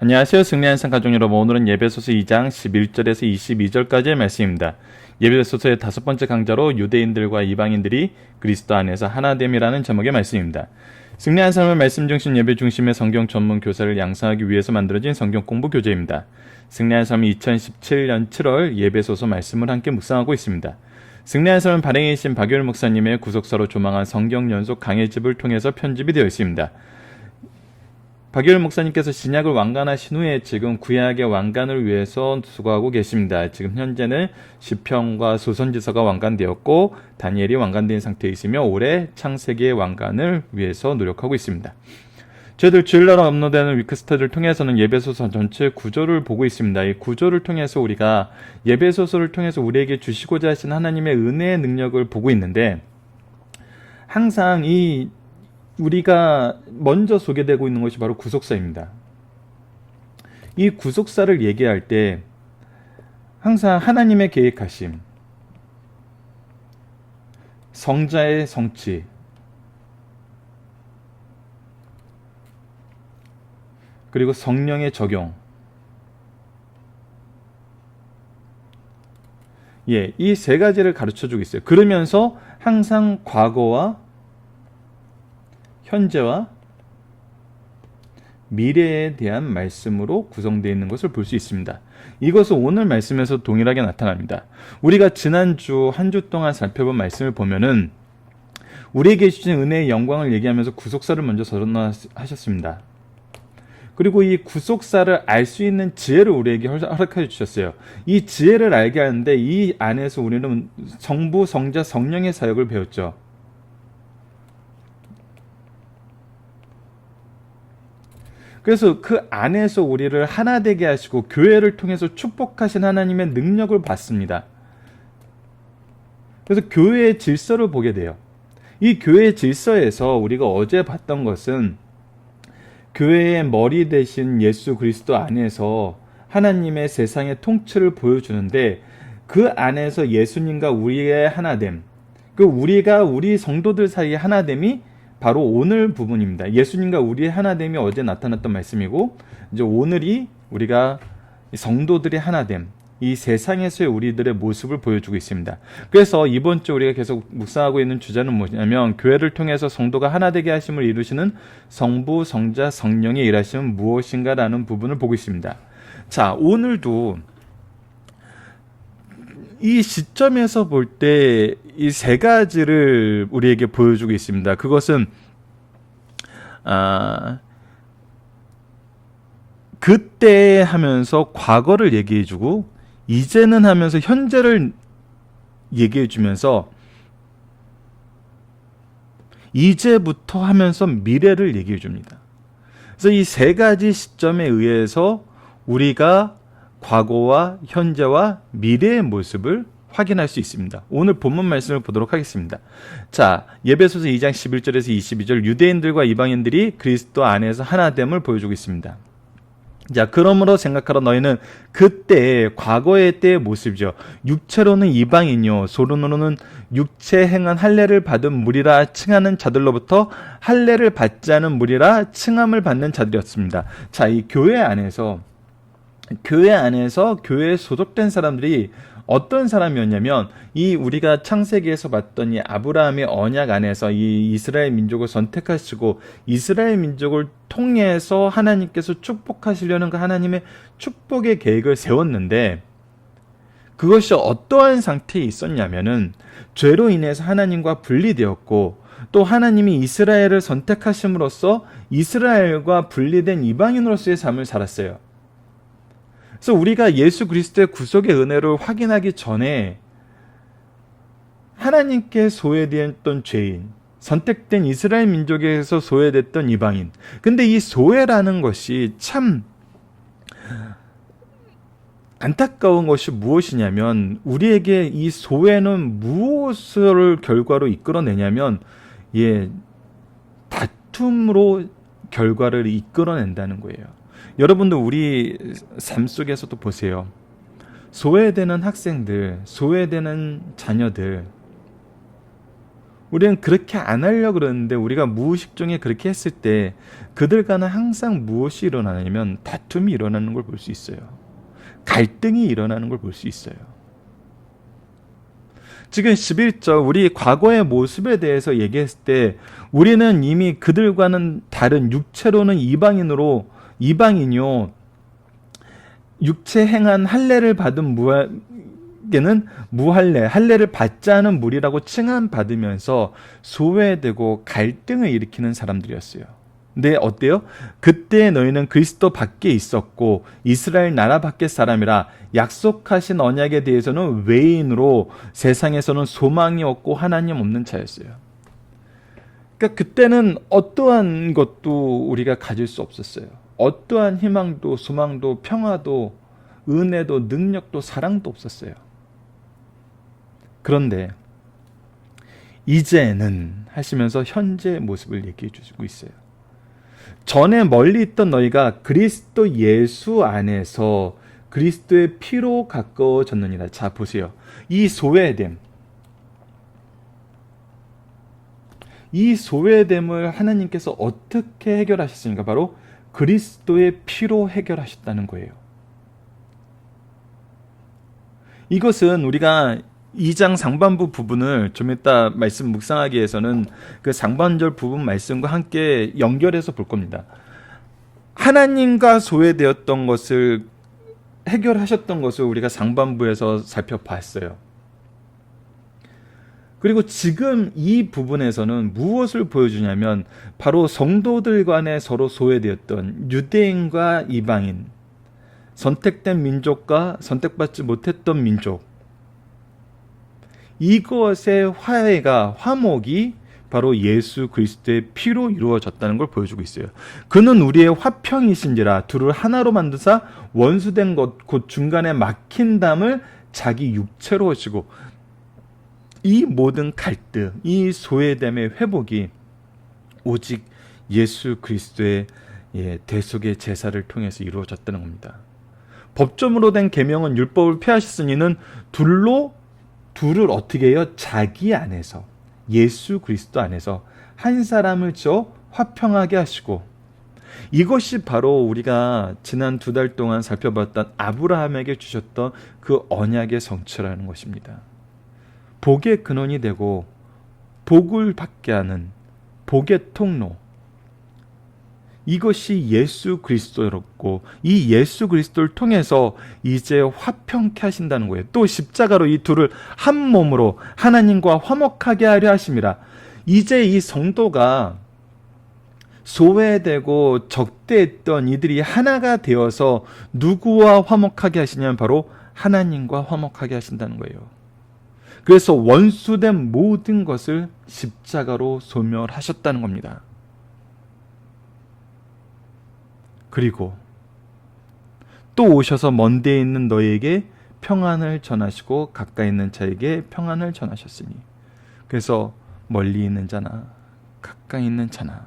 안녕하세요. 승리한 상가족 여러분. 오늘은 예배소서 2장 11절에서 22절까지의 말씀입니다. 예배소서의 5번째 강좌로 유대인들과 이방인들이 그리스도 안에서 하나됨이라는 제목의 말씀입니다. 승리한 삶의 말씀 중심 예배 중심의 성경 전문 교사를 양성하기 위해서 만들어진 성경 공부 교재입니다. 승리한 삶은 2017년 7월 예배소서 말씀을 함께 묵상하고 있습니다. 승리한 삶은 발행이신 박효일 목사님의 구속사로 조망한 성경 연속 강해집을 통해서 편집이 되어 있습니다. 박효일 목사님께서 신약을 완간하신 후에 지금 구약의 완간을 위해서 수고하고 계십니다. 지금 현재는 시편과 소선지서가 완간되었고 다니엘이 완간된 상태에 있으며 올해 창세기의 완간을 위해서 노력하고 있습니다. 저희들 주일날 업로드되는 위크스터디를 통해서는 예배소서 전체 구조를 보고 있습니다. 이 구조를 통해서 우리가 예배소서를 통해서 우리에게 주시고자 하신 하나님의 은혜의 능력을 보고 있는데, 항상 우리가 먼저 소개되고 있는 것이 바로 구속사입니다. 이 구속사를 얘기할 때 항상 하나님의 계획하심, 성자의 성취, 그리고 성령의 적용, 이 세 가지를 가르쳐주고 있어요. 그러면서 항상 과거와 현재와 미래에 대한 말씀으로 구성되어 있는 것을 볼 수 있습니다. 이것은 오늘 말씀에서 동일하게 나타납니다. 우리가 지난주 한 주 동안 살펴본 말씀을 보면은 우리에게 주신 은혜의 영광을 얘기하면서 구속사를 먼저 선언하셨습니다. 그리고 이 구속사를 알 수 있는 지혜를 우리에게 허락해 주셨어요. 이 지혜를 알게 하는데 이 안에서 우리는 성부, 성자, 성령의 사역을 배웠죠. 그래서 그 안에서 우리를 하나 되게 하시고 교회를 통해서 축복하신 하나님의 능력을 받습니다. 그래서 교회의 질서를 보게 돼요. 이 교회의 질서에서 우리가 어제 봤던 것은 교회의 머리 대신 예수 그리스도 안에서 하나님의 세상의 통치를 보여주는데, 그 안에서 예수님과 우리의 하나됨, 우리가 우리 성도들 사이의 하나됨이 바로 오늘 부분입니다. 예수님과 우리의 하나됨이 어제 나타났던 말씀이고, 이제 오늘이 우리가 성도들의 하나됨, 이 세상에서의 우리들의 모습을 보여주고 있습니다. 그래서 이번 주 우리가 계속 묵상하고 있는 주제는 뭐냐면, 교회를 통해서 성도가 하나 되게 하심을 이루시는 성부, 성자, 성령의 일하심은 무엇인가라는 부분을 보고 있습니다. 자, 오늘도 이 시점에서 볼 때 이 세 가지를 우리에게 보여주고 있습니다. 그것은 그때 하면서 과거를 얘기해주고, 이제는 하면서 현재를 얘기해주면서, 이제부터 하면서 미래를 얘기해줍니다. 그래서 이 세 가지 시점에 의해서 우리가 과거와 현재와 미래의 모습을 확인할 수 있습니다. 오늘 본문 말씀을 보도록 하겠습니다. 자, 예배소서 2장 11절에서 22절, 유대인들과 이방인들이 그리스도 안에서 하나됨을 보여주고 있습니다. 자, 그러므로 생각하라. 너희는 그때 과거의 때의 모습이죠. 육체로는 이방인이요 소론으로는 육체 행한 할례를 받은 무리라 칭하는 자들로부터 할례를 받지 않은 무리라 칭함을 받는 자들이었습니다. 자, 이 교회 안에서 교회에 소속된 사람들이 어떤 사람이었냐면, 이 우리가 창세기에서 봤던 이 아브라함의 언약 안에서 이 이스라엘 민족을 선택하시고 이스라엘 민족을 통해서 하나님께서 축복하시려는 그 하나님의 축복의 계획을 세웠는데, 그것이 어떠한 상태에 있었냐면은 죄로 인해서 하나님과 분리되었고, 또 하나님이 이스라엘을 선택하심으로써 이스라엘과 분리된 이방인으로서의 삶을 살았어요. 그래서 우리가 예수 그리스도의 구속의 은혜를 확인하기 전에 하나님께 소외되었던 죄인, 선택된 이스라엘 민족에서 소외됐던 이방인. 근데 이 소외라는 것이 참 안타까운 것이 무엇이냐면, 우리에게 이 소외는 무엇을 결과로 이끌어내냐면, 다툼으로 결과를 이끌어낸다는 거예요. 여러분들 우리 삶 속에서도 보세요. 소외되는 학생들, 소외되는 자녀들, 우리는 그렇게 안 하려고 그러는데 우리가 무의식 중에 그렇게 했을 때 그들과는 항상 무엇이 일어나냐면 다툼이 일어나는 걸 볼 수 있어요. 갈등이 일어나는 걸 볼 수 있어요. 지금 11절 우리 과거의 모습에 대해서 얘기했을 때 우리는 이미 그들과는 다른 육체로는 이방인이요 육체 행한 할례를 받은 무에게는 할례를 받지 않은 무리라고 칭함받으면서 소외되고 갈등을 일으키는 사람들이었어요. 근데 어때요? 그때 너희는 그리스도 밖에 있었고 이스라엘 나라 밖의 사람이라 약속하신 언약에 대해서는 외인으로 세상에서는 소망이 없고 하나님 없는 자였어요. 그러니까 그때는 어떠한 것도 우리가 가질 수 없었어요. 어떠한 희망도 소망도 평화도 은혜도 능력도 사랑도 없었어요. 그런데 이제는 하시면서 현재의 모습을 얘기해 주시고 있어요. 전에 멀리 있던 너희가 그리스도 예수 안에서 그리스도의 피로 가까워졌느니라. 자 보세요. 이 소외됨을 하나님께서 어떻게 해결하셨습니까? 바로 그리스도의 피로 해결하셨다는 거예요. 이것은 우리가 2장 상반부 부분을 좀 이따 말씀 묵상하기 위해서는 그 상반절 부분 말씀과 함께 연결해서 볼 겁니다. 하나님과 소외되었던 것을 해결하셨던 것을 우리가 상반부에서 살펴봤어요. 그리고 지금 이 부분에서는 무엇을 보여주냐면 바로 성도들 간에 서로 소외되었던 유대인과 이방인, 선택된 민족과 선택받지 못했던 민족, 이것의 화목이 바로 예수 그리스도의 피로 이루어졌다는 걸 보여주고 있어요. 그는 우리의 화평이신지라 둘을 하나로 만드사 원수된 것 곧 중간에 막힌 담을 자기 육체로 하시고, 이 모든 갈등, 이 소외됨의 회복이 오직 예수 그리스도의 대속의 제사를 통해서 이루어졌다는 겁니다. 법조문으로 된 계명은 율법을 폐하셨으니는 둘을 어떻게 해요? 자기 안에서, 예수 그리스도 안에서 한 사람을 지어 화평하게 하시고, 이것이 바로 우리가 지난 2달 동안 살펴봤던 아브라함에게 주셨던 그 언약의 성취라는 것입니다. 복의 근원이 되고 복을 받게 하는 복의 통로, 이것이 예수 그리스도였고 이 예수 그리스도를 통해서 이제 화평케 하신다는 거예요. 또 십자가로 이 둘을 한 몸으로 하나님과 화목하게 하려 하심이라. 이제 이 성도가 소외되고 적대했던 이들이 하나가 되어서 누구와 화목하게 하시냐면 바로 하나님과 화목하게 하신다는 거예요. 그래서 원수된 모든 것을 십자가로 소멸하셨다는 겁니다. 그리고 또 오셔서 먼 데에 있는 너희에게 평안을 전하시고 가까이 있는 자에게 평안을 전하셨으니, 그래서 멀리 있는 자나 가까이 있는 자나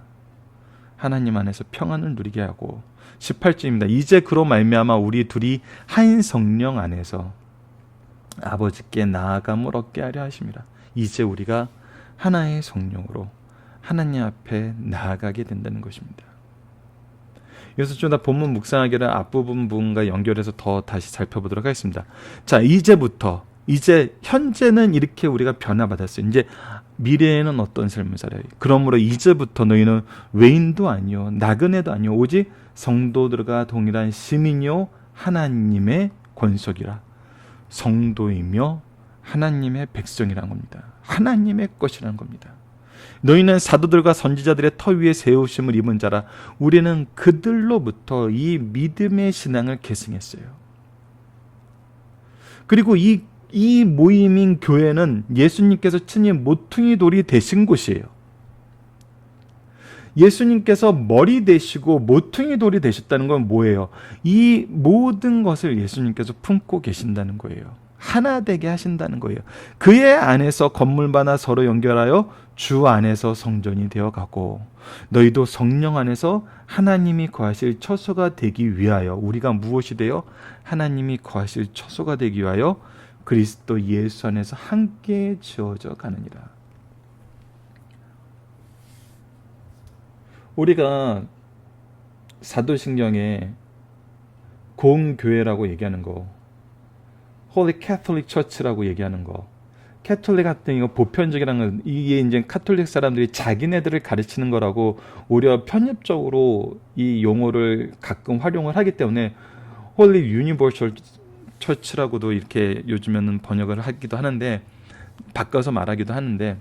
하나님 안에서 평안을 누리게 하고, 18절입니다. 이제 그로 말미암아 우리 둘이 한 성령 안에서 아버지께 나아감을 얻게 하려 하심이라. 이제 우리가 하나의 성령으로 하나님 앞에 나아가게 된다는 것입니다. 그래서 좀 더 본문 묵상하기를 앞부분과 연결해서 더 다시 살펴보도록 하겠습니다. 자, 이제 현재는 이렇게 우리가 변화받았어요. 이제 미래에는 어떤 삶을 살아요? 그러므로 이제부터 너희는 외인도 아니요 나그네도 아니요 오직 성도들과 동일한 시민이요 하나님의 권속이라. 성도이며 하나님의 백성이라는 겁니다. 하나님의 것이라는 겁니다. 너희는 사도들과 선지자들의 터 위에 세우심을 입은 자라. 우리는 그들로부터 이 믿음의 신앙을 계승했어요. 그리고 이 모임인 교회는 예수님께서 친히 모퉁이 돌이 되신 곳이에요. 예수님께서 머리 되시고 모퉁이 돌이 되셨다는 건 뭐예요? 이 모든 것을 예수님께서 품고 계신다는 거예요. 하나 되게 하신다는 거예요. 그의 안에서 건물마다 서로 연결하여 주 안에서 성전이 되어가고, 너희도 성령 안에서 하나님이 거하실 처소가 되기 위하여, 우리가 무엇이 되어 하나님이 거하실 처소가 되기 위하여 그리스도 예수 안에서 함께 지어져 가느니라. 우리가 사도신경에 공교회라고 얘기하는 거, Holy Catholic Church라고 얘기하는 거, 캐톨릭 같은 이거 보편적이라는 건 이게 이제 카톨릭 사람들이 자기네들을 가르치는 거라고 오히려 편협적으로 이 용어를 가끔 활용을 하기 때문에 Holy Universal Church라고도 이렇게 요즘에는 번역을 하기도 하는데, 바꿔서 말하기도 하는데,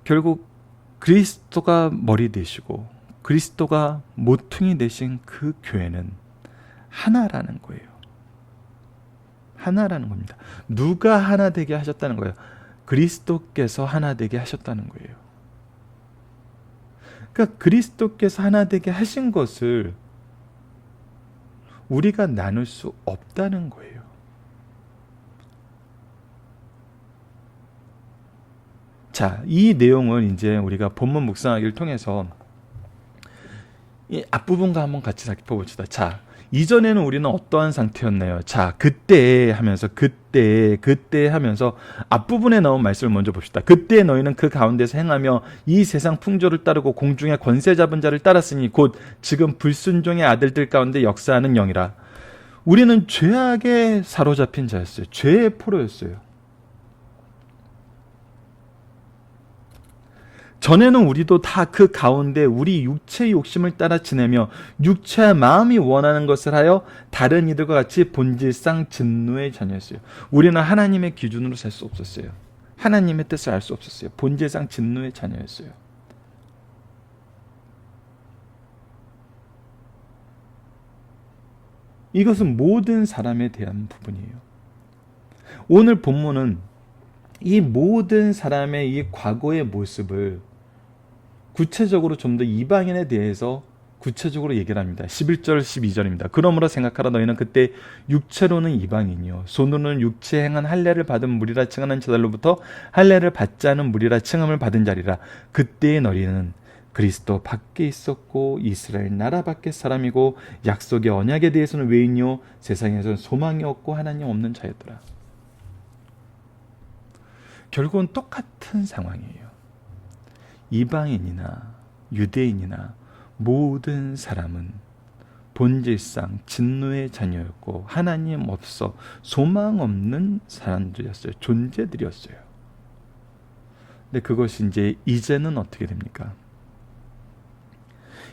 결국 그리스도가 머리 되시고 그리스도가 모퉁이 되신 그 교회는 하나라는 거예요. 하나라는 겁니다. 누가 하나 되게 하셨다는 거예요? 그리스도께서 하나 되게 하셨다는 거예요. 그러니까 그리스도께서 하나 되게 하신 것을 우리가 나눌 수 없다는 거예요. 자, 이 내용을 이제 우리가 본문 묵상하기를 통해서 이 앞부분과 한번 같이 살펴봅시다. 자, 이전에는 우리는 어떠한 상태였나요? 자, 그때 하면서 그때 하면서 앞부분에 나온 말씀을 먼저 봅시다. 그때 너희는 그 가운데서 행하며 이 세상 풍조를 따르고 공중의 권세 잡은 자를 따랐으니 곧 지금 불순종의 아들들 가운데 역사하는 영이라. 우리는 죄악에 사로잡힌 자였어요. 죄의 포로였어요. 전에는 우리도 다 그 가운데 우리 육체의 욕심을 따라 지내며 육체와 마음이 원하는 것을 하여 다른 이들과 같이 본질상 진노의 자녀였어요. 우리는 하나님의 기준으로 살 수 없었어요. 하나님의 뜻을 알 수 없었어요. 본질상 진노의 자녀였어요. 이것은 모든 사람에 대한 부분이에요. 오늘 본문은 이 모든 사람의 이 과거의 모습을 구체적으로 좀 더 이방인에 대해서 구체적으로 얘기를 합니다. 11절 12절입니다. 그러므로 생각하라. 너희는 그때 육체로는 이방인이요 손으로는 육체에 행한 할례를 받은 무리라 칭하는 자들로부터 할례를 받지 않은 무리라 칭함을 받은 자리라. 그때의 너희는 그리스도 밖에 있었고 이스라엘 나라 밖의 사람이고 약속의 언약에 대해서는 외인이요 세상에서는 소망이 없고 하나님 없는 자였더라. 결국은 똑같은 상황이에요. 이방인이나 유대인이나 모든 사람은 본질상 진노의 자녀였고 하나님 없어 소망 없는 사람들이었어요. 존재들이었어요. 근데 그것이 이제는 어떻게 됩니까?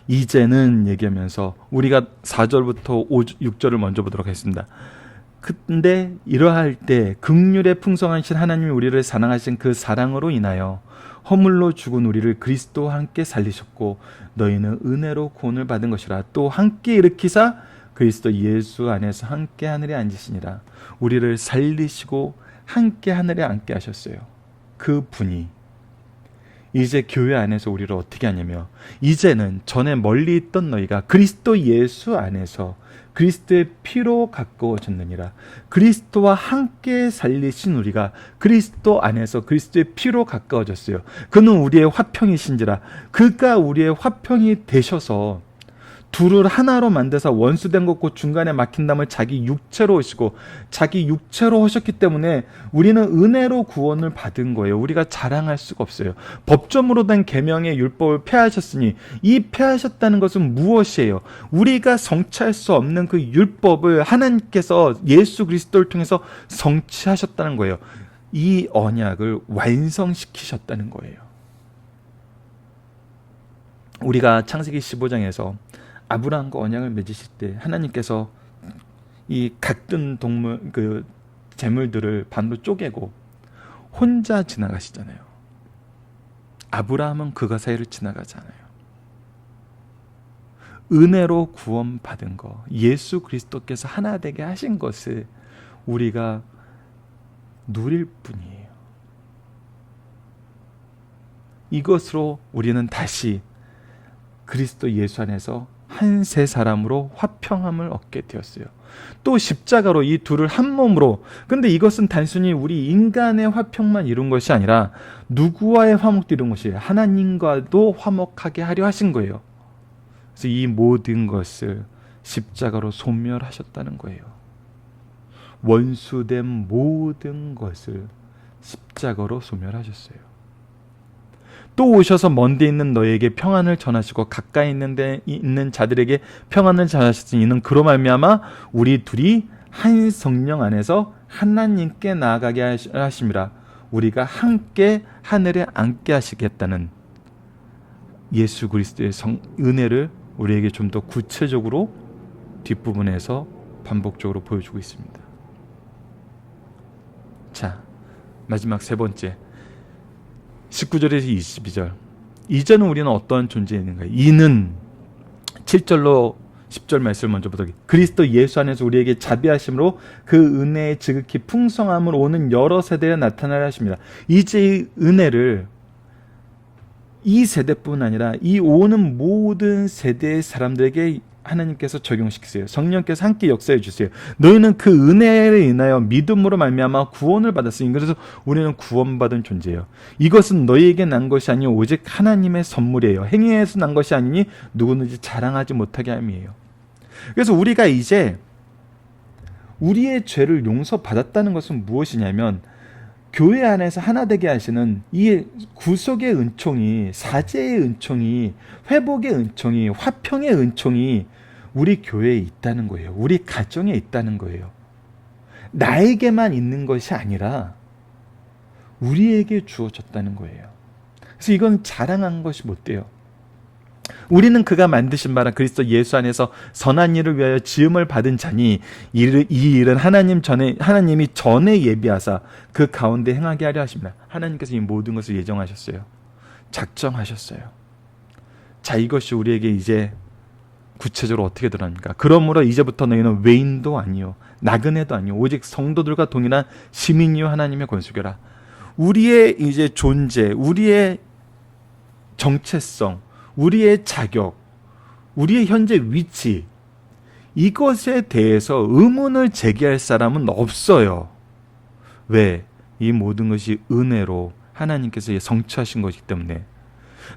이제는 얘기하면서 우리가 4절부터 6절을 먼저 보도록 하겠습니다. 근데 이러할 때 긍휼에 풍성하신 하나님이 우리를 사랑하신 그 사랑으로 인하여 허물로 죽은 우리를 그리스도와 함께 살리셨고 너희는 은혜로 구원을 받은 것이라. 또 함께 일으키사 그리스도 예수 안에서 함께 하늘에 앉으시니라. 우리를 살리시고 함께 하늘에 앉게 하셨어요. 그 분이 이제 교회 안에서 우리를 어떻게 하냐며, 이제는 전에 멀리 있던 너희가 그리스도 예수 안에서 그리스도의 피로 가까워졌느니라. 그리스도와 함께 살리신 우리가 그리스도 안에서 그리스도의 피로 가까워졌어요. 그는 우리의 화평이신지라. 그가 우리의 화평이 되셔서 둘을 하나로 만드사 원수된 것고 중간에 막힌 담을 자기 육체로 오시고 자기 육체로 하셨기 때문에 우리는 은혜로 구원을 받은 거예요. 우리가 자랑할 수가 없어요. 법점으로 된 계명의 율법을 폐하셨으니 이 폐하셨다는 것은 무엇이에요? 우리가 성취할 수 없는 그 율법을 하나님께서 예수 그리스도를 통해서 성취하셨다는 거예요. 이 언약을 완성시키셨다는 거예요. 우리가 창세기 15장에서 아브라함과 언약을 맺으실 때 하나님께서 이 각든 동물 그 재물들을 반으로 쪼개고 혼자 지나가시잖아요. 아브라함은 그가 사이를 지나가잖아요. 은혜로 구원받은 거, 예수 그리스도께서 하나 되게 하신 것을 우리가 누릴 뿐이에요. 이것으로 우리는 다시 그리스도 예수 안에서 한 세 사람으로 화평함을 얻게 되었어요. 또 십자가로 이 둘을 한 몸으로. 근데 이것은 단순히 우리 인간의 화평만 이룬 것이 아니라 누구와의 화목도 이룬 것이 하나님과도 화목하게 하려 하신 거예요. 그래서 이 모든 것을 십자가로 소멸하셨다는 거예요. 원수된 모든 것을 십자가로 소멸하셨어요. 또 오셔서 먼 데 있는 너에게 평안을 전하시고 가까이 있는 데 있는 자들에게 평안을 전하셨으니 이는 그로 말미암아 우리 둘이 한 성령 안에서 하나님께 나아가게 하심이라. 우리가 함께 하늘에 앉게 하시겠다는 예수 그리스도의 은혜를 우리에게 좀 더 구체적으로 뒷부분에서 반복적으로 보여주고 있습니다. 자, 마지막 세 번째 19절에서 22절. 이제는 우리는 어떠한 존재인가? 이는 7절로 10절 말씀을 먼저 보도록. 그리스도 예수 안에서 우리에게 자비하심으로 그 은혜의 지극히 풍성함으로 오는 여러 세대에 나타나려 하십니다. 이제 이 은혜를 이 세대뿐 아니라 이 오는 모든 세대의 사람들에게 하나님께서 적용시키세요. 성령께서 함께 역사해 주세요. 너희는 그 은혜를 인하여 믿음으로 말미암아 구원을 받았으니 그래서 우리는 구원받은 존재예요. 이것은 너희에게 난 것이 아니요 오직 하나님의 선물이에요. 행위에서 난 것이 아니니 누구든지 자랑하지 못하게 함이에요. 그래서 우리가 이제 우리의 죄를 용서받았다는 것은 무엇이냐면 교회 안에서 하나 되게 하시는 이 구속의 은총이, 사죄의 은총이, 회복의 은총이, 화평의 은총이 우리 교회에 있다는 거예요. 우리 가정에 있다는 거예요. 나에게만 있는 것이 아니라 우리에게 주어졌다는 거예요. 그래서 이건 자랑한 것이 못 돼요. 우리는 그가 만드신 바라 그리스도 예수 안에서 선한 일을 위하여 지음을 받은 자니 이 일은 하나님이 전에 예비하사 그 가운데 행하게 하려 하십니다. 하나님께서 이 모든 것을 예정하셨어요. 작정하셨어요. 자, 이것이 우리에게 이제 구체적으로 어떻게 드러납니까? 그러므로 이제부터 너희는 외인도 아니요 나그네도 아니요 오직 성도들과 동일한 시민이요 하나님의 권속이라. 우리의 이제 존재, 우리의 정체성, 우리의 자격, 우리의 현재 위치, 이것에 대해서 의문을 제기할 사람은 없어요. 왜? 이 모든 것이 은혜로 하나님께서 성취하신 것이기 때문에.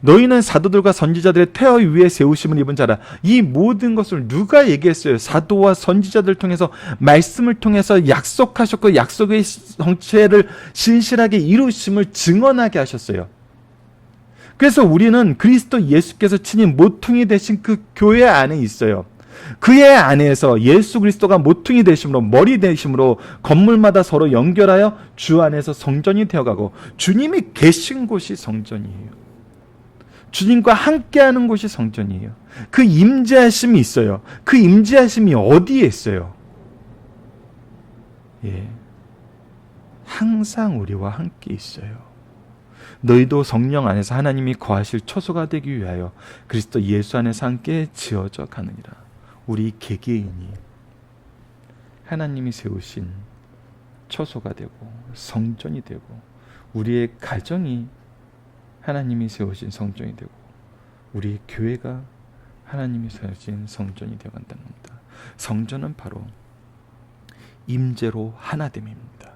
너희는 사도들과 선지자들의 태어 위에 세우심을 입은 자라. 이 모든 것을 누가 얘기했어요? 사도와 선지자들 통해서 말씀을 통해서 약속하셨고 약속의 성취를 신실하게 이루심을 증언하게 하셨어요. 그래서 우리는 그리스도 예수께서 친히 모퉁이 되신 그 교회 안에 있어요. 그의 안에서 예수 그리스도가 모퉁이 되심으로, 머리 되심으로 건물마다 서로 연결하여 주 안에서 성전이 되어가고, 주님이 계신 곳이 성전이에요. 주님과 함께하는 곳이 성전이에요. 그 임재하심이 있어요. 그 임재하심이 어디에 있어요? 항상 우리와 함께 있어요. 너희도 성령 안에서 하나님이 거하실 처소가 되기 위하여 그리스도 예수 안에서 함께 지어져 가느니라. 우리 개개인이 하나님이 세우신 처소가 되고 성전이 되고, 우리의 가정이 하나님이 세우신 성전이 되고, 우리 교회가 하나님이 세우신 성전이 되어 간다는 겁니다. 성전은 바로 임재로 하나됨입니다.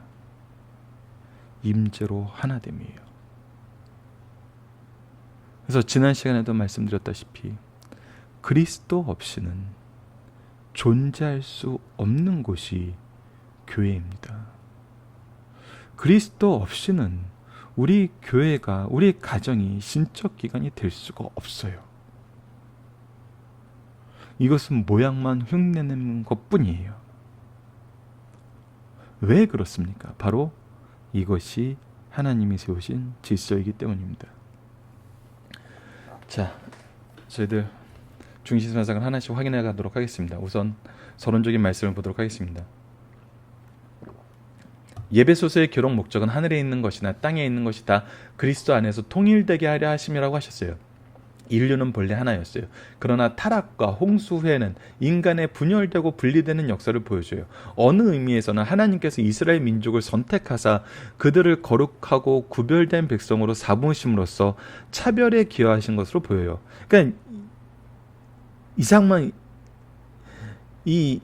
임재로 하나됨이에요. 그래서 지난 시간에도 말씀드렸다시피 그리스도 없이는 존재할 수 없는 곳이 교회입니다. 그리스도 없이는 우리 교회가, 우리 가정이 신적 기관이 될 수가 없어요. 이것은 모양만 흉내내는 것뿐이에요. 왜 그렇습니까? 바로 이것이 하나님이 세우신 질서이기 때문입니다. 자, 저희들 중심사상을 하나씩 확인해 가도록 하겠습니다. 우선 서론적인 말씀을 보도록 하겠습니다. 예배소서의 교록 목적은 하늘에 있는 것이나 땅에 있는 것이 다 그리스도 안에서 통일되게 하려 하심이라고 하셨어요. 인류는 본래 하나였어요. 그러나 타락과 홍수 후에는 인간의 분열되고 분리되는 역사를 보여줘요. 어느 의미에서는 하나님께서 이스라엘 민족을 선택하사 그들을 거룩하고 구별된 백성으로 삼으심으로써 차별에 기여하신 것으로 보여요. 그러니까 이상만 이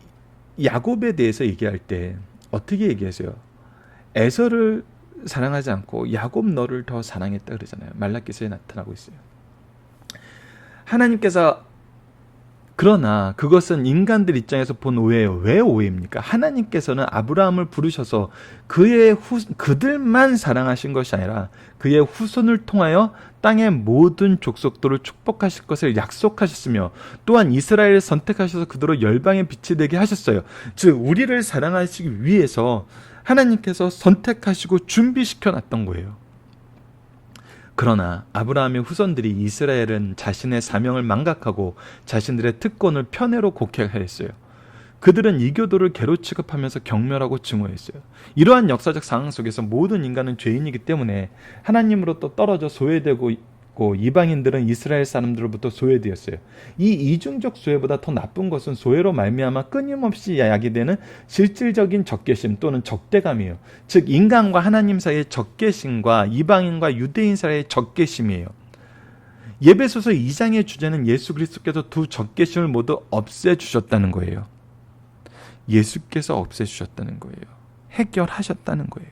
야곱에 대해서 얘기할 때 어떻게 얘기하세요? 에서를 사랑하지 않고 야곱 너를 더 사랑했다 그러잖아요. 말라기서에 나타나고 있어요. 하나님께서 그러나 그것은 인간들 입장에서 본 오해예요. 왜 오해입니까? 하나님께서는 아브라함을 부르셔서 그들만 사랑하신 것이 아니라 그의 후손을 통하여 땅의 모든 족속들을 축복하실 것을 약속하셨으며, 또한 이스라엘을 선택하셔서 그들로 열방의 빛이 되게 하셨어요. 즉 우리를 사랑하시기 위해서 하나님께서 선택하시고 준비시켜 놨던 거예요. 그러나 아브라함의 후손들이 이스라엘은 자신의 사명을 망각하고 자신들의 특권을 편애로 곡해하였어요. 그들은 이교도를 개로 취급하면서 경멸하고 증오했어요. 이러한 역사적 상황 속에서 모든 인간은 죄인이기 때문에 하나님으로부터 떨어져 소외되고 있고, 이방인들은 이스라엘 사람들로부터 소외되었어요. 이 이중적 소외보다 더 나쁜 것은 소외로 말미암아 끊임없이 야기되는 실질적인 적개심 또는 적대감이에요. 즉 인간과 하나님 사이의 적개심과 이방인과 유대인 사이의 적개심이에요. 예배소서 2장의 주제는 예수 그리스도께서 두 적개심을 모두 없애주셨다는 거예요. 예수께서 없애주셨다는 거예요. 해결하셨다는 거예요.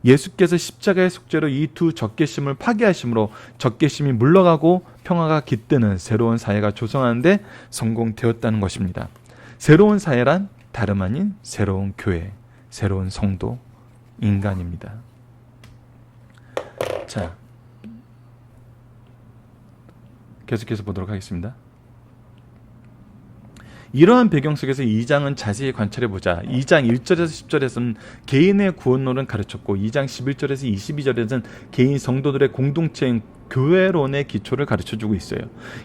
예수께서 십자가의 속죄로 이 두 적개심을 파괴하심으로 적개심이 물러가고 평화가 깃드는 새로운 사회가 조성하는데 성공되었다는 것입니다. 새로운 사회란 다름 아닌 새로운 교회, 새로운 성도, 인간입니다. 자, 계속해서 보도록 하겠습니다. 이러한 배경 속에서 2장은 자세히 관찰해보자. 2장 1절에서 10절에서는 개인의 구원론을 가르쳤고 2장 11절에서 22절에서는 개인 성도들의 공동체인 교회론의 기초를 가르쳐주고 있어요.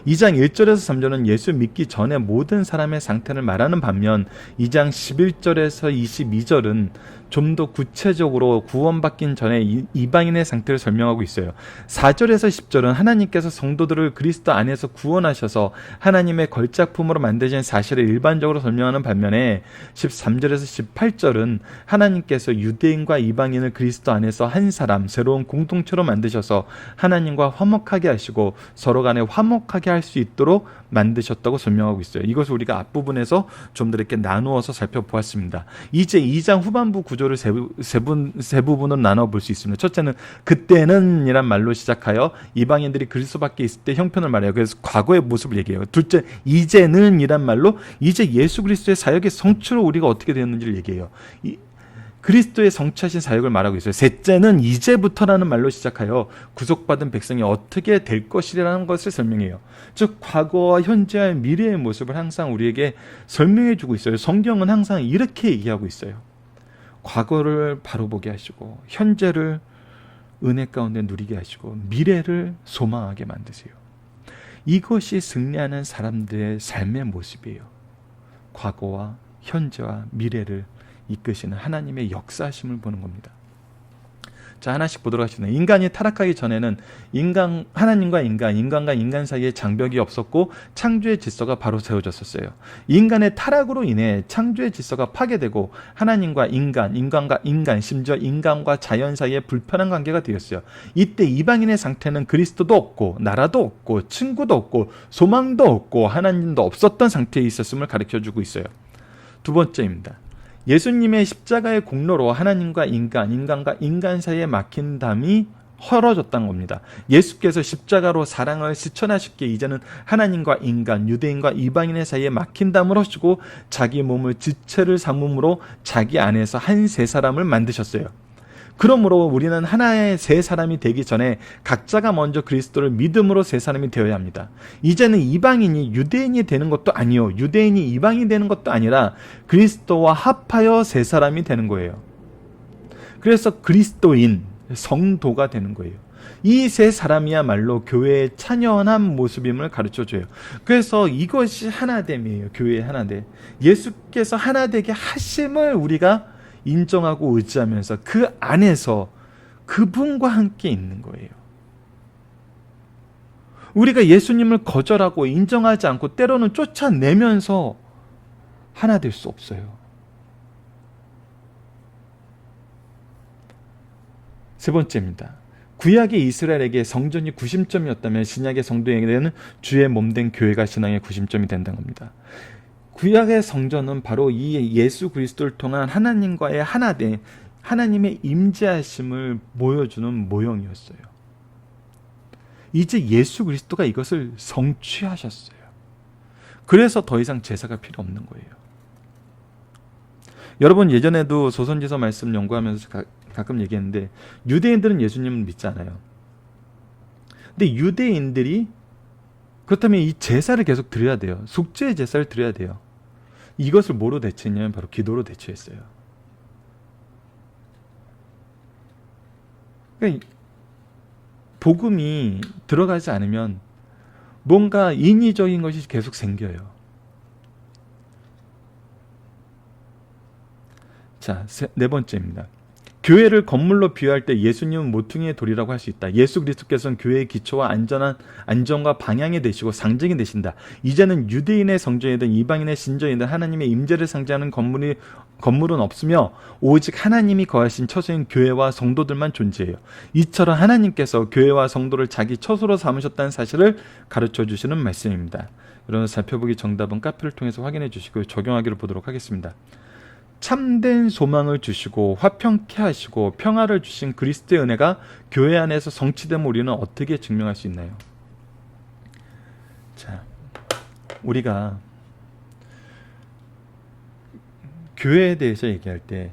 2장 1절에서 3절은 예수 믿기 전에 모든 사람의 상태를 말하는 반면 2장 11절에서 22절은 좀 더 구체적으로 구원받긴 전에 이방인의 상태를 설명하고 있어요. 4절에서 10절은 하나님께서 성도들을 그리스도 안에서 구원하셔서 하나님의 걸작품으로 만드신 사실을 일반적으로 설명하는 반면에 13절에서 18절은 하나님께서 유대인과 이방인을 그리스도 안에서 한 사람, 새로운 공동체로 만드셔서 하나님과 화목하게 하시고 서로 간에 화목하게 할 수 있도록 만드셨다고 설명하고 있어요. 이것을 우리가 앞부분에서 좀 더 이렇게 나누어서 살펴보았습니다. 이제 2장 후반부 구조를 세 부분으로 나눠볼 수 있습니다. 첫째는 그때는 이란 말로 시작하여 이방인들이 그리스도밖에 있을 때 형편을 말해요. 그래서 과거의 모습을 얘기해요. 둘째, 이제는 이란 말로 이제 예수 그리스도의 사역의 성취로 우리가 어떻게 되었는지를 얘기해요. 그리스도의 성취하신 사역을 말하고 있어요. 셋째는 이제부터라는 말로 시작하여 구속받은 백성이 어떻게 될 것이라는 것을 설명해요. 즉 과거와 현재와 미래의 모습을 항상 우리에게 설명해 주고 있어요. 성경은 항상 이렇게 얘기하고 있어요. 과거를 바로 보게 하시고 현재를 은혜 가운데 누리게 하시고 미래를 소망하게 만드세요. 이것이 승리하는 사람들의 삶의 모습이에요. 과거와 현재와 미래를 이끄시는 하나님의 역사하심을 보는 겁니다. 자, 하나씩 보도록 하겠습니다. 인간이 타락하기 전에는 하나님과 인간과 인간 사이에 장벽이 없었고 창조의 질서가 바로 세워졌었어요. 인간의 타락으로 인해 창조의 질서가 파괴되고 하나님과 인간과 인간, 심지어 인간과 자연 사이에 불편한 관계가 되었어요. 이때 이방인의 상태는 그리스도도 없고 나라도 없고 친구도 없고 소망도 없고 하나님도 없었던 상태에 있었음을 가르쳐주고 있어요. 두 번째입니다. 예수님의 십자가의 공로로 하나님과 인간과 인간 사이에 막힌 담이 헐어졌다는 겁니다. 예수께서 십자가로 사랑을 실천하셨기에 이제는 하나님과 인간, 유대인과 이방인의 사이에 막힌 담을 허시고 자기 몸을 지체를 삼음으로 자기 안에서 한 세 사람을 만드셨어요. 그러므로 우리는 하나의 세 사람이 되기 전에 각자가 먼저 그리스도를 믿음으로 세 사람이 되어야 합니다. 이제는 이방인이 유대인이 되는 것도 아니요, 유대인이 이방인이 되는 것도 아니라 그리스도와 합하여 세 사람이 되는 거예요. 그래서 그리스도인, 성도가 되는 거예요. 이 세 사람이야말로 교회의 찬연한 모습임을 가르쳐줘요. 그래서 이것이 하나됨이에요. 교회의 하나됨. 예수께서 하나되게 하심을 우리가 인정하고 의지하면서 그 안에서 그분과 함께 있는 거예요. 우리가 예수님을 거절하고 인정하지 않고 때로는 쫓아내면서 하나 될 수 없어요. 세 번째입니다. 구약의 이스라엘에게 성전이 구심점이었다면 신약의 성도에게는 주의 몸된 교회가 신앙의 구심점이 된다는 겁니다. 구약의 성전은 바로 이 예수 그리스도를 통한 하나님과의 하나됨, 하나님의 임재하심을 보여주는 모형이었어요. 이제 예수 그리스도가 이것을 성취하셨어요. 그래서 더 이상 제사가 필요 없는 거예요. 여러분, 예전에도 조선지서 말씀 연구하면서 가끔 얘기했는데, 유대인들은 예수님을 믿지 않아요. 근데 유대인들이 그렇다면 이 제사를 계속 드려야 돼요. 속죄의 제사를 드려야 돼요. 이것을 뭐로 대체했냐면 바로 기도로 대체했어요. 그러니까 복음이 들어가지 않으면 뭔가 인위적인 것이 계속 생겨요. 자, 네 번째입니다. 교회를 건물로 비유할 때 예수님은 모퉁이의 돌이라고 할 수 있다. 예수 그리스도께서는 교회의 기초와 안전과 방향이 되시고 상징이 되신다. 이제는 유대인의 성전이든 이방인의 신전이든 하나님의 임재를 상징하는 건물은 없으며 오직 하나님이 거하신 처소인 교회와 성도들만 존재해요. 이처럼 하나님께서 교회와 성도를 자기 처소로 삼으셨다는 사실을 가르쳐 주시는 말씀입니다. 여러분, 살펴보기 정답은 카페를 통해서 확인해 주시고 적용하기를 보도록 하겠습니다. 참된 소망을 주시고 화평케 하시고 평화를 주신 그리스도의 은혜가 교회 안에서 성취됨을 우리는 어떻게 증명할 수 있나요? 자, 우리가 교회에 대해서 얘기할 때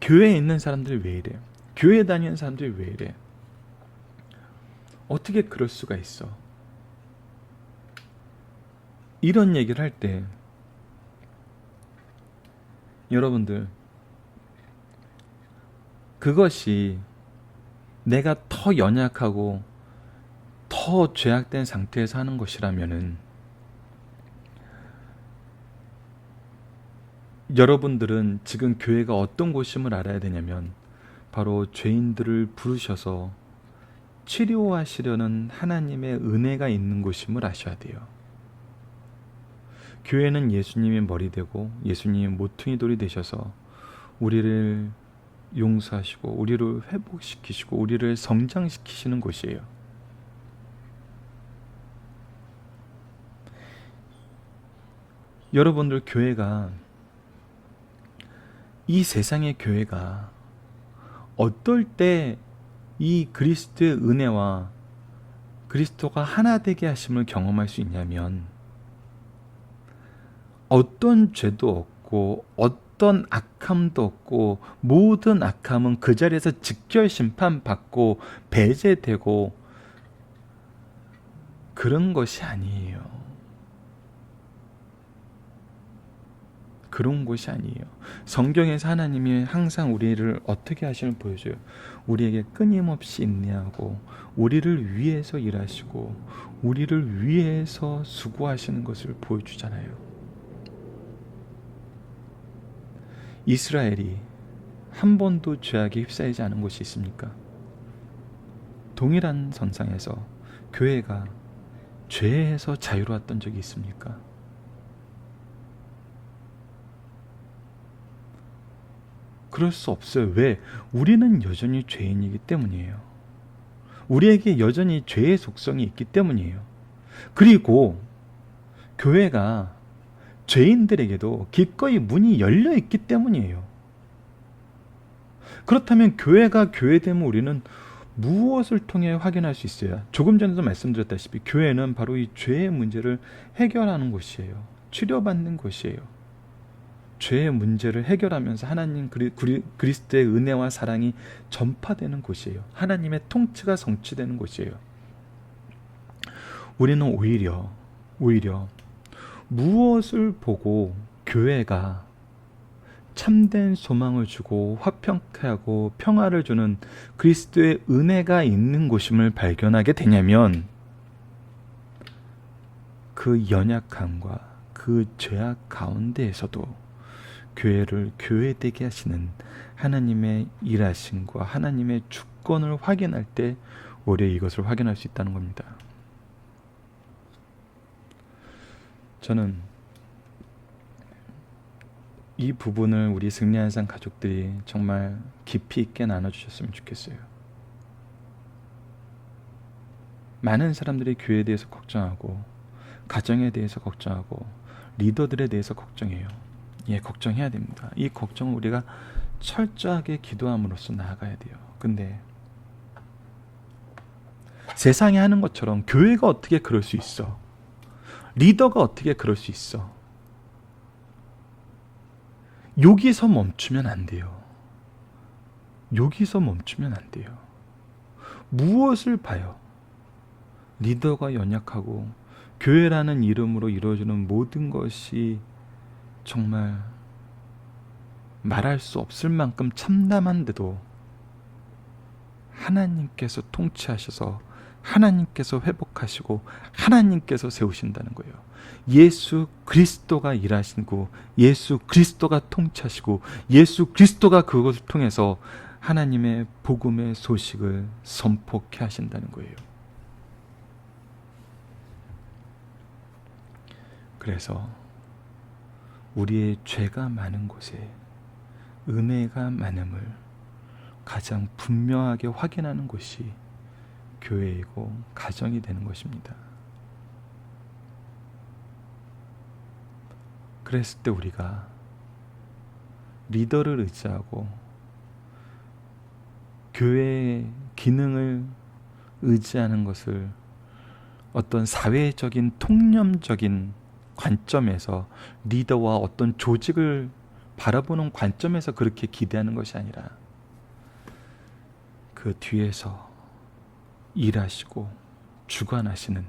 교회에 있는 사람들이 왜 이래요? 교회 다니는 사람들이 왜 이래요? 어떻게 그럴 수가 있어? 이런 얘기를 할 때 여러분들, 그것이 내가 더 연약하고 더 죄악된 상태에서 하는 것이라면은 여러분들은 지금 교회가 어떤 곳임을 알아야 되냐면 바로 죄인들을 부르셔서 치료하시려는 하나님의 은혜가 있는 곳임을 아셔야 돼요. 교회는 예수님의 머리 되고 예수님의 모퉁이 돌이 되셔서 우리를 용서하시고 우리를 회복시키시고 우리를 성장시키시는 곳이에요. 여러분들, 교회가, 이 세상의 교회가 어떨 때 이 그리스도의 은혜와 그리스도가 하나 되게 하심을 경험할 수 있냐면 어떤 죄도 없고 어떤 악함도 없고 모든 악함은 그 자리에서 직결 심판받고 배제되고 그런 것이 아니에요. 그런 것이 아니에요. 성경에서 하나님이 항상 우리를 어떻게 하시는 보여줘요. 우리에게 끊임없이 인내하고 우리를 위해서 일하시고 우리를 위해서 수고하시는 것을 보여주잖아요. 이스라엘이 한 번도 죄악에 휩싸이지 않은 곳이 있습니까? 동일한 선상에서 교회가 죄에서 자유로웠던 적이 있습니까? 그럴 수 없어요. 왜? 우리는 여전히 죄인이기 때문이에요. 우리에게 여전히 죄의 속성이 있기 때문이에요. 그리고 교회가 죄인들에게도 기꺼이 문이 열려 있기 때문이에요. 그렇다면 교회가 교회되면 우리는 무엇을 통해 확인할 수 있어요? 조금 전에도 말씀드렸다시피 교회는 바로 이 죄의 문제를 해결하는 곳이에요. 치료받는 곳이에요. 죄의 문제를 해결하면서 하나님 그리스도의 은혜와 사랑이 전파되는 곳이에요. 하나님의 통치가 성취되는 곳이에요. 우리는 오히려 무엇을 보고 교회가 참된 소망을 주고 화평케 하고 평화를 주는 그리스도의 은혜가 있는 곳임을 발견하게 되냐면 그 연약함과 그 죄악 가운데에서도 교회를 교회되게 하시는 하나님의 일하심과 하나님의 주권을 확인할 때 오히려 이것을 확인할 수 있다는 겁니다. 저는 이 부분을 우리 승리한산 가족들이 정말 깊이 있게 나눠주셨으면 좋겠어요. 많은 사람들이 교회에 대해서 걱정하고 가정에 대해서 걱정하고 리더들에 대해서 걱정해요. 예, 걱정해야 됩니다. 이 걱정을 우리가 철저하게 기도함으로써 나아가야 돼요. 근데 세상이 하는 것처럼 교회가 어떻게 그럴 수 있어? 리더가 어떻게 그럴 수 있어? 여기서 멈추면 안 돼요. 여기서 멈추면 안 돼요. 무엇을 봐요? 리더가 연약하고 교회라는 이름으로 이루어지는 모든 것이 정말 말할 수 없을 만큼 참담한데도 하나님께서 통치하셔서 하나님께서 회복하시고 하나님께서 세우신다는 거예요. 예수 그리스도가 일하시고 예수 그리스도가 통치하시고 예수 그리스도가 그것을 통해서 하나님의 복음의 소식을 선포케 하신다는 거예요. 그래서 우리의 죄가 많은 곳에 은혜가 많음을 가장 분명하게 확인하는 곳이 교회이고 가정이 되는 것입니다. 그랬을 때 우리가 리더를 의지하고 교회의 기능을 의지하는 것을 어떤 사회적인 통념적인 관점에서 리더와 어떤 조직을 바라보는 관점에서 그렇게 기대하는 것이 아니라 그 뒤에서 일하시고 주관하시는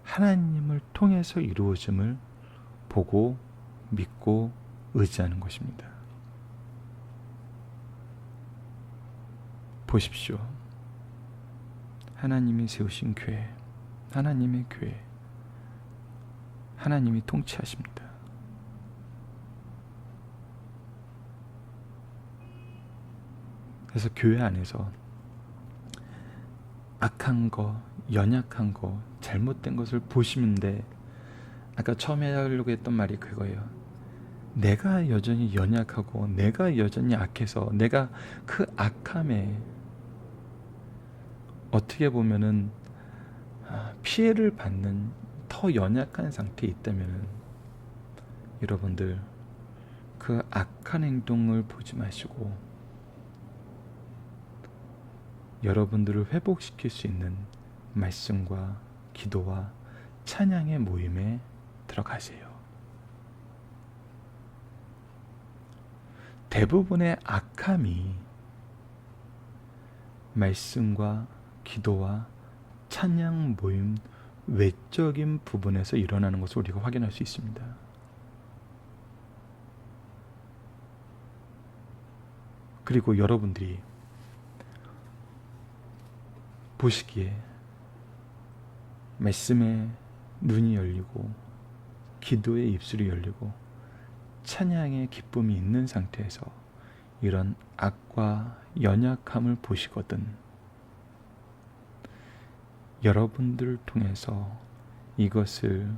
하나님을 통해서 이루어짐을 보고 믿고 의지하는 것입니다. 보십시오. 하나님이 세우신 교회, 하나님의 교회, 하나님이 통치하십니다. 그래서 교회 안에서 악한 거, 연약한 거, 잘못된 것을 보시는데 아까 처음에 하려고 했던 말이 그거예요. 내가 여전히 연약하고 내가 여전히 악해서 내가 그 악함에 어떻게 보면은 피해를 받는 더 연약한 상태에 있다면 여러분들 그 악한 행동을 보지 마시고 여러분들을 회복시킬 수 있는 말씀과 기도와 찬양의 모임에 들어가세요. 대부분의 악함이 말씀과 기도와 찬양 모임 외적인 부분에서 일어나는 것을 우리가 확인할 수 있습니다. 그리고 여러분들이 보시기에 말씀의 눈이 열리고 기도의 입술이 열리고 찬양의 기쁨이 있는 상태에서 이런 악과 연약함을 보시거든 여러분들을 통해서 이것을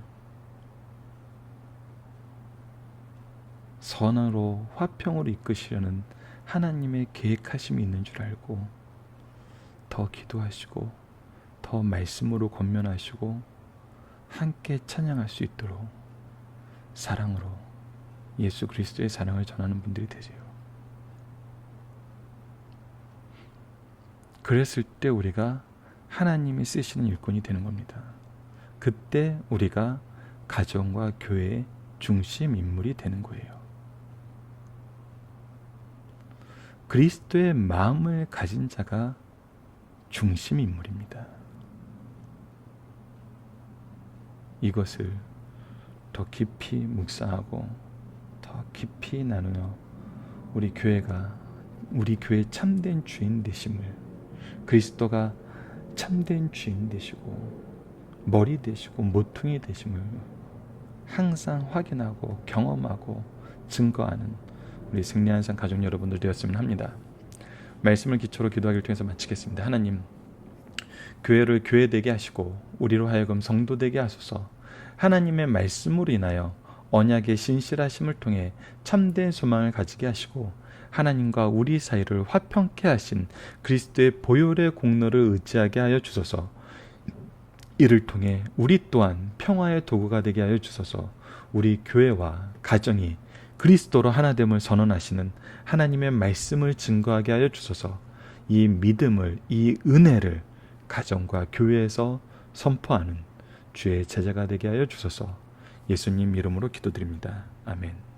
선으로 화평으로 이끄시려는 하나님의 계획하심이 있는 줄 알고 더 기도하시고 더 말씀으로 권면하시고 함께 찬양할 수 있도록 사랑으로 예수 그리스도의 사랑을 전하는 분들이 되세요. 그랬을 때 우리가 하나님이 쓰시는 일꾼이 되는 겁니다. 그때 우리가 가정과 교회의 중심 인물이 되는 거예요. 그리스도의 마음을 가진 자가 중심 인물입니다. 이것을 더 깊이 묵상하고 더 깊이 나누어 우리 교회가 우리 교회의 참된 주인 되심을 그리스도가 참된 주인 되시고 머리 되시고 모퉁이 되심을 항상 확인하고 경험하고 증거하는 우리 승리한산 가족 여러분들 되었으면 합니다. 말씀을 기초로 기도하기를 통해서 마치겠습니다. 하나님, 교회를 교회되게 하시고 우리로 하여금 성도되게 하소서. 하나님의 말씀으로 인하여 언약의 신실하심을 통해 참된 소망을 가지게 하시고 하나님과 우리 사이를 화평케 하신 그리스도의 보혈의 공로를 의지하게 하여 주소서. 이를 통해 우리 또한 평화의 도구가 되게 하여 주소서. 우리 교회와 가정이 그리스도로 하나됨을 선언하시는 하나님의 말씀을 증거하게 하여 주소서. 이 믿음을, 이 은혜를 가정과 교회에서 선포하는 주의 제자가 되게 하여 주소서. 예수님 이름으로 기도드립니다. 아멘.